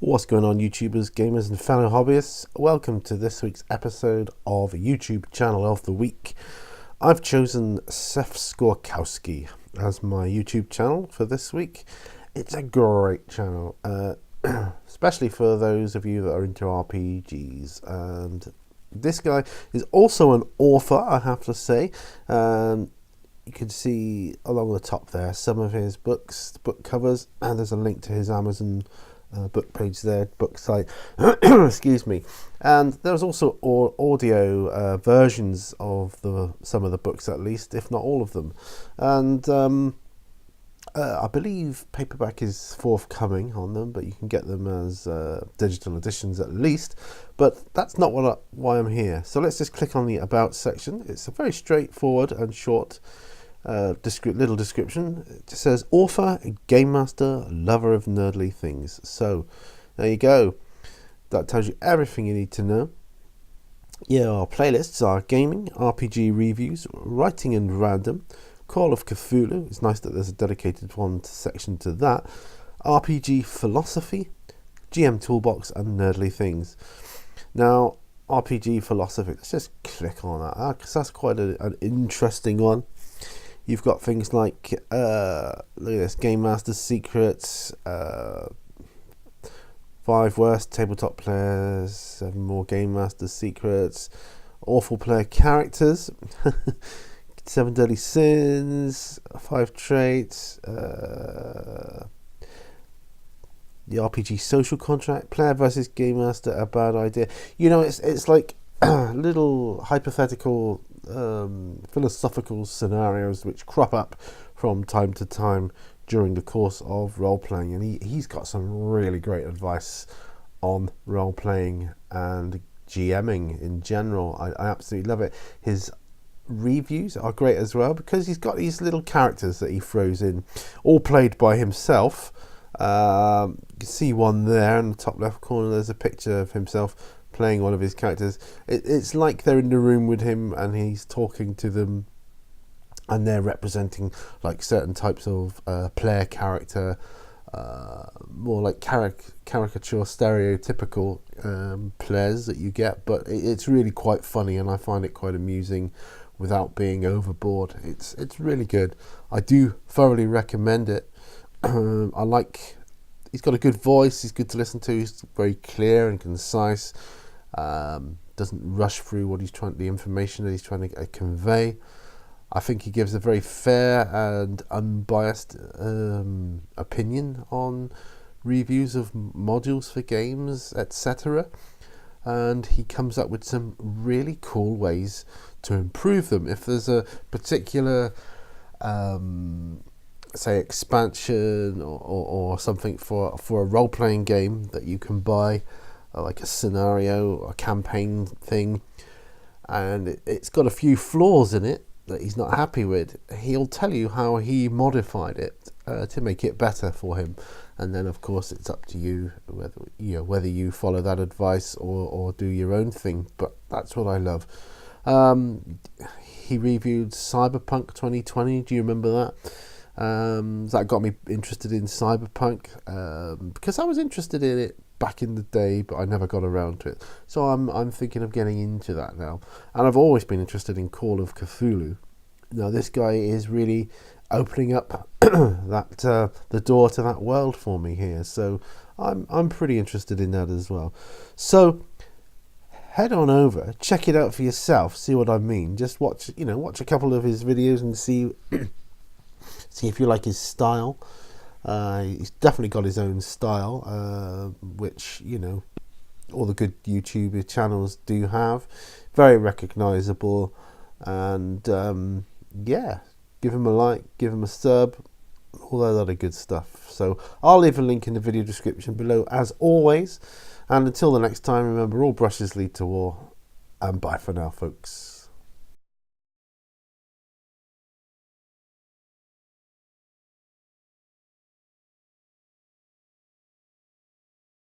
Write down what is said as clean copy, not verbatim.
What's going on, YouTubers, gamers and fellow hobbyists? Welcome to this week's episode of YouTube Channel of the Week. I've chosen Seth Skorkowsky as my YouTube channel for this week. It's a great channel, especially for those of you that are into RPGs. And this guy is also an author, I have to say. You can see along the top there some of his books, book covers, and there's a link to his Amazon book page there, book site. Excuse me. And there's also audio versions of some of the books, at least, if not all of them. And I believe paperback is forthcoming on them, but you can get them as digital editions at least. But that's not why I'm here. So let's just click on the About section. It's a very straightforward and short little description. It just says author, game master, lover of nerdly things. So there you go. That tells you everything you need to know. Yeah, our playlists are gaming, RPG reviews, writing and random, Call of Cthulhu. It's nice that there's a dedicated section to that. RPG philosophy, GM toolbox, and nerdly things. Now, RPG philosophy. Let's just click on that because that's quite an interesting one. You've got things like, look at this, Game Master's Secrets, 5 worst tabletop players, 7 more Game Master's Secrets, awful player characters, 7 deadly sins, 5 traits, the RPG social contract, player versus Game Master, a bad idea. You know, it's like little hypothetical philosophical scenarios which crop up from time to time during the course of role-playing, and he's got some really great advice on role-playing and GMing in general. I absolutely love it. His reviews are great as well because he's got these little characters that he throws in, all played by himself. You can see one there in the top left corner. There's a picture of himself playing one of his characters. It's like they're in the room with him and he's talking to them, and they're representing like certain types of player character, more like caricature, stereotypical players that you get. But it's really quite funny, and I find it quite amusing without being overboard. It's really good. I do thoroughly recommend it. He's got a good voice. He's good to listen to. He's very clear and concise. Doesn't rush through the information that he's trying to convey. I think he gives a very fair and unbiased opinion on reviews of modules for games, etc. And he comes up with some really cool ways to improve them. If there's a particular say expansion or something for a role-playing game that you can buy, like a scenario or a campaign thing, and it's got a few flaws in it that he's not happy with, he'll tell you how he modified it to make it better for him. And then of course it's up to you whether you follow that advice or do your own thing. But that's what I love. He reviewed Cyberpunk 2020. Do you remember that? That got me interested in Cyberpunk because I was interested in it back in the day, but I never got around to it. So I'm thinking of getting into that now. And I've always been interested in Call of Cthulhu. Now this guy is really opening up the door to that world for me here. So I'm pretty interested in that as well. So head on over, check it out for yourself, see what I mean. Just watch a couple of his videos and see if you like his style. He's definitely got his own style, which all the good YouTube channels do have. Very recognizable, and give him a like, give him a sub, all that other good stuff. So I'll leave a link in the video description below as always, and until the next time, remember, all brushes lead to war, and bye for now, folks.